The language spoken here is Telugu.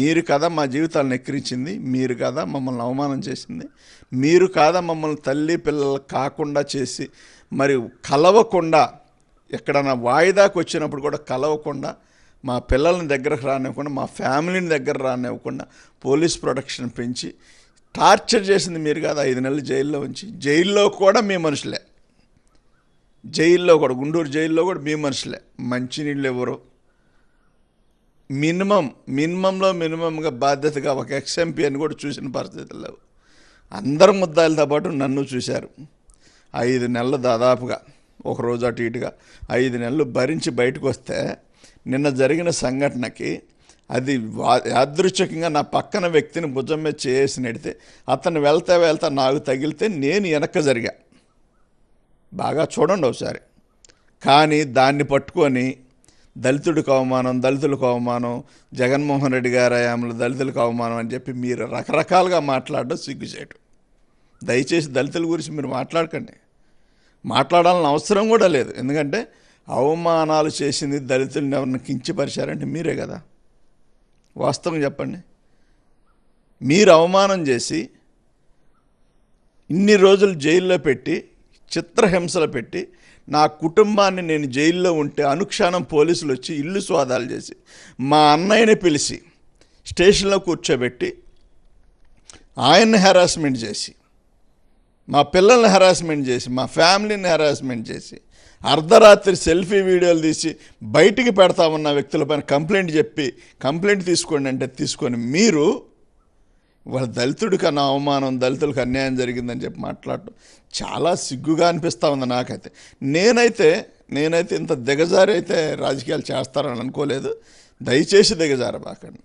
మీరు కదా మా జీవితాలను ఎక్కిరించింది, మీరు కదా మమ్మల్ని అవమానం చేసింది, మీరు కాదా మమ్మల్ని తల్లి పిల్లలు కాకుండా చేసి మరి కలవకుండా ఎక్కడన్నా వాయిదాకు వచ్చినప్పుడు కూడా కలవకుండా మా పిల్లల్ని దగ్గరకు రానివ్వకుండా మా ఫ్యామిలీని దగ్గర రానివ్వకుండా పోలీస్ ప్రొటెక్షన్ పెంచి టార్చర్ చేసింది మీరు కాదా. 5 నెలలు జైల్లో ఉంచి, జైల్లో కూడా మీ మనుషులే, జైల్లో కూడా గుంటూరు జైల్లో కూడా మీ మనుషులే. మంచినీళ్ళు ఎవరు మినిమంగా బాధ్యతగా ఒక ఎక్స్ఎంపీ అని కూడా చూసిన పరిస్థితులు లేవు. అందరు ముద్దాయిలతో పాటు నన్ను చూశారు. 5 నెలలు దాదాపుగా ఒకరోజు అటు ఇటుగా 5 నెలలు భరించి బయటకు వస్తే నిన్న జరిగిన సంఘటనకి అది యాదృచ్ఛికంగా నా పక్కన వ్యక్తిని భుజం మీద చేసి నెడితే అతను వెళ్తా నాకు తగిలితే నేను వెనక్కి జరిగా. బాగా చూడండి ఒకసారి. కానీ దాన్ని పట్టుకొని దళితుడికి అవమానం, జగన్మోహన్ రెడ్డి గారి హయాంలో దళితులకు అవమానం అని చెప్పి మీరు రకరకాలుగా మాట్లాడడం సిగ్గుచేయటం. దయచేసి దళితుల గురించి మీరు మాట్లాడకండి, మాట్లాడాలని అవసరం కూడా లేదు. ఎందుకంటే అవమానాలు చేసింది దళితులను ఎవరిని కించపరిచారంటే మీరే కదా. వాస్తవం చెప్పండి. మీరు అవమానం చేసి ఇన్ని రోజులు జైల్లో పెట్టి చిత్రహింసలు పెట్టి నా కుటుంబాన్ని నేను జైల్లో ఉంటే అనుక్షణం పోలీసులు వచ్చి ఇల్లు స్వాదాలు చేసి మా అన్నయ్యని పిలిచి స్టేషన్లో కూర్చోబెట్టి ఆయన్ని హెరాస్మెంట్ చేసి మా పిల్లల్ని హెరాస్మెంట్ చేసి మా ఫ్యామిలీని హెరాస్మెంట్ చేసి అర్ధరాత్రి సెల్ఫీ వీడియోలు తీసి బయటికి పెడతామన్న వ్యక్తులపైన కంప్లైంట్ తీసుకోండి అంటే తీసుకొని మీరు వాళ్ళ దళితుడికి అన్న అవమానం, దళితులకు అన్యాయం జరిగిందని చెప్పి మాట్లాడటం చాలా సిగ్గుగా అనిపిస్తూ ఉంది నాకైతే. నేనైతే ఇంత దిగజారి అయితే రాజకీయాలు చేస్తారని అనుకోలేదు. దయచేసి దిగజారబాకండి.